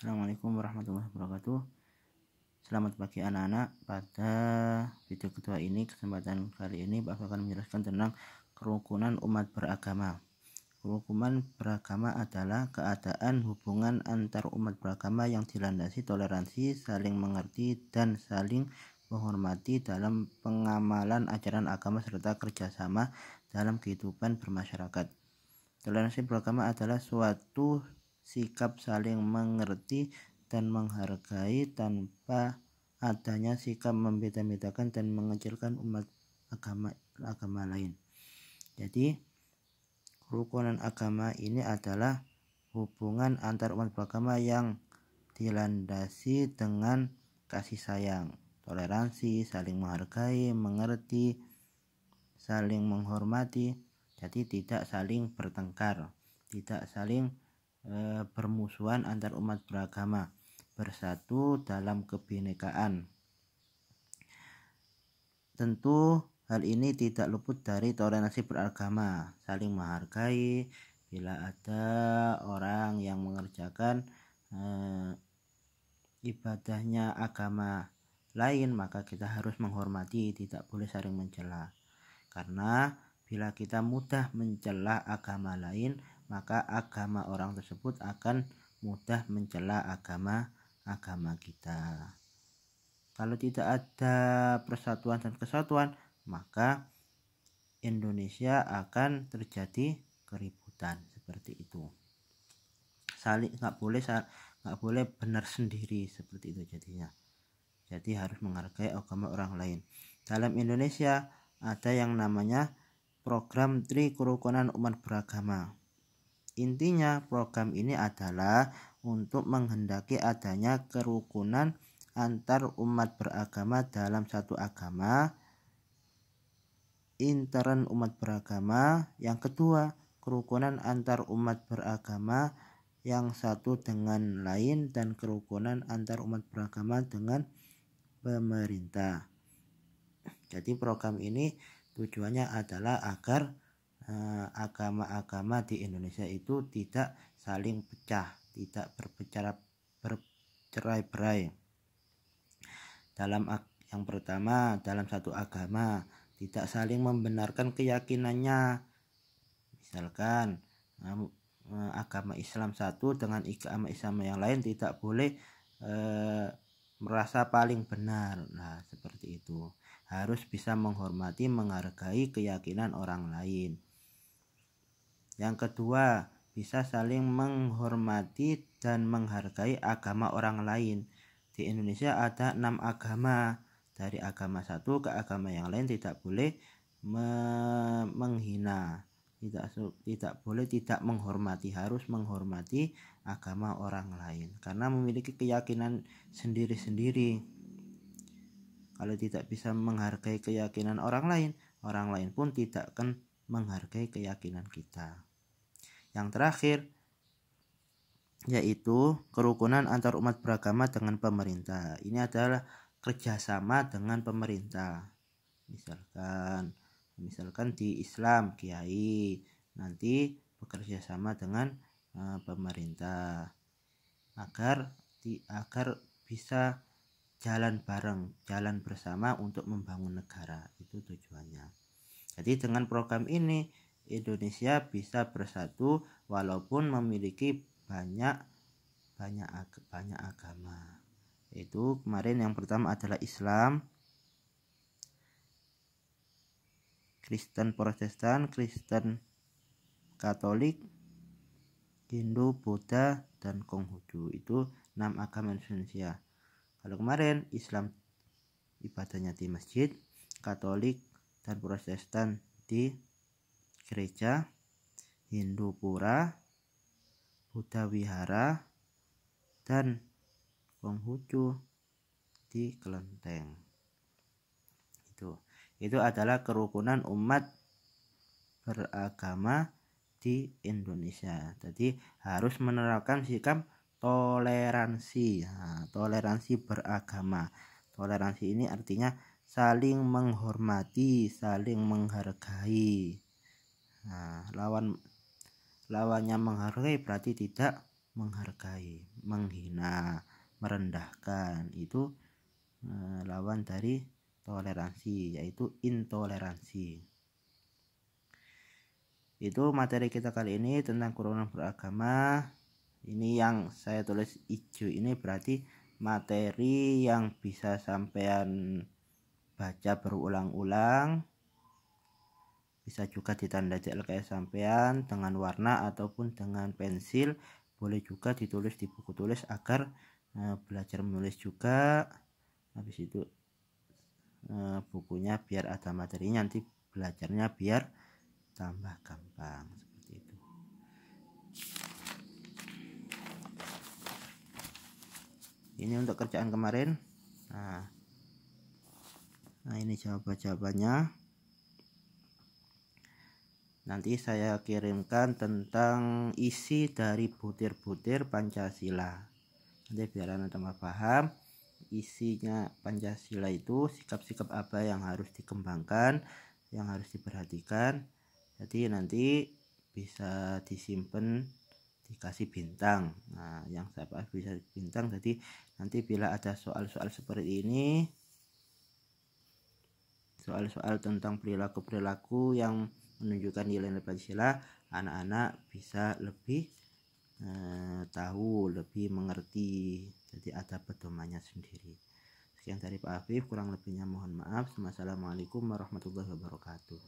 Assalamualaikum warahmatullahi wabarakatuh. Selamat pagi anak-anak. Pada video kedua ini, kesempatan kali ini Bapak akan menjelaskan tentang kerukunan umat beragama. Kerukunan beragama adalah keadaan hubungan antar umat beragama yang dilandasi toleransi, saling mengerti, dan saling menghormati dalam pengamalan ajaran agama serta kerjasama dalam kehidupan bermasyarakat. Toleransi beragama adalah suatu sikap saling mengerti dan menghargai tanpa adanya sikap membeda-bedakan dan mengecilkan umat agama lain. Jadi kerukunan agama ini adalah hubungan antar umat beragama yang dilandasi dengan kasih sayang, toleransi, saling menghargai, mengerti, saling menghormati. Jadi tidak saling bertengkar, tidak saling bermusuhan antar umat beragama, bersatu dalam kebinekaan. Tentu hal ini tidak luput dari toleransi beragama, saling menghargai. Bila ada orang yang mengerjakan ibadahnya agama lain, maka kita harus menghormati, tidak boleh saling mencela. Karena bila kita mudah mencela agama lain, maka agama orang tersebut akan mudah mencela agama kita. Kalau tidak ada persatuan dan kesatuan, maka Indonesia akan terjadi keributan seperti itu. Saling nggak boleh benar sendiri seperti itu jadinya. Jadi harus menghargai agama orang lain. Dalam Indonesia ada yang namanya program Tri Kerukunan Umat Beragama. Intinya program ini adalah untuk menghendaki adanya kerukunan antar umat beragama dalam satu agama, intern umat beragama. Yang kedua, kerukunan antar umat beragama yang satu dengan lain, dan kerukunan antar umat beragama dengan pemerintah. Jadi program ini tujuannya adalah agar agama-agama di Indonesia itu tidak saling pecah, tidak bercerai-berai. Yang pertama, dalam satu agama tidak saling membenarkan keyakinannya. Misalkan agama Islam satu dengan agama Islam yang lain tidak boleh merasa paling benar. Nah, seperti itu. Harus bisa menghormati, menghargai keyakinan orang lain. Yang kedua, bisa saling menghormati dan menghargai agama orang lain. Di Indonesia ada 6 agama. Dari agama satu ke agama yang lain tidak boleh menghina, tidak boleh tidak menghormati, harus menghormati agama orang lain karena memiliki keyakinan sendiri-sendiri. Kalau tidak bisa menghargai keyakinan orang lain pun tidak akan menghargai keyakinan kita. Yang terakhir yaitu kerukunan antar umat beragama dengan pemerintah. Ini adalah kerjasama dengan pemerintah. Misalkan di Islam kiai nanti bekerja sama dengan pemerintah agar bisa jalan bareng, jalan bersama untuk membangun negara. Itu tujuannya. Jadi dengan program ini Indonesia bisa bersatu walaupun memiliki banyak agama. Itu kemarin yang pertama adalah Islam, Kristen Protestan, Kristen Katolik, Hindu, Buddha, dan Konghucu. Itu 6 agama Indonesia. Kalau kemarin Islam ibadahnya di masjid, Katolik dan Protestan di gereja, Hindu pura, Buddha wihara, dan Konghucu di kelenteng. Itu adalah kerukunan umat beragama di Indonesia. Jadi harus menerapkan sikap toleransi. Toleransi beragama. Toleransi ini artinya saling menghormati, saling menghargai. Lawannya menghargai berarti tidak menghargai, menghina, merendahkan. Itu lawan dari toleransi, yaitu intoleransi. Itu materi kita kali ini tentang kerukunan beragama. Ini yang saya tulis hijau ini berarti materi yang bisa sampean baca berulang-ulang, bisa juga ditanda cek kayak sampean dengan warna ataupun dengan pensil. Boleh juga ditulis di buku tulis agar belajar menulis juga. Habis itu bukunya biar ada materinya, nanti belajarnya biar tambah gampang, seperti itu. Ini untuk kerjaan kemarin. Nah ini jawabannya. Nanti saya kirimkan tentang isi dari butir-butir Pancasila. Nanti biar anda tambah paham isinya Pancasila itu, sikap-sikap apa yang harus dikembangkan, yang harus diperhatikan. Jadi nanti bisa disimpan, dikasih bintang. Nah yang saya bahas bisa bintang. Jadi nanti bila ada soal-soal seperti ini, soal-soal tentang perilaku-perilaku yang menunjukkan nilai-nilai Pancasila, anak-anak bisa lebih tahu, lebih mengerti. Jadi ada pedomannya sendiri. Sekian dari Pak Afif, kurang lebihnya mohon maaf. Wassalamualaikum warahmatullahi wabarakatuh.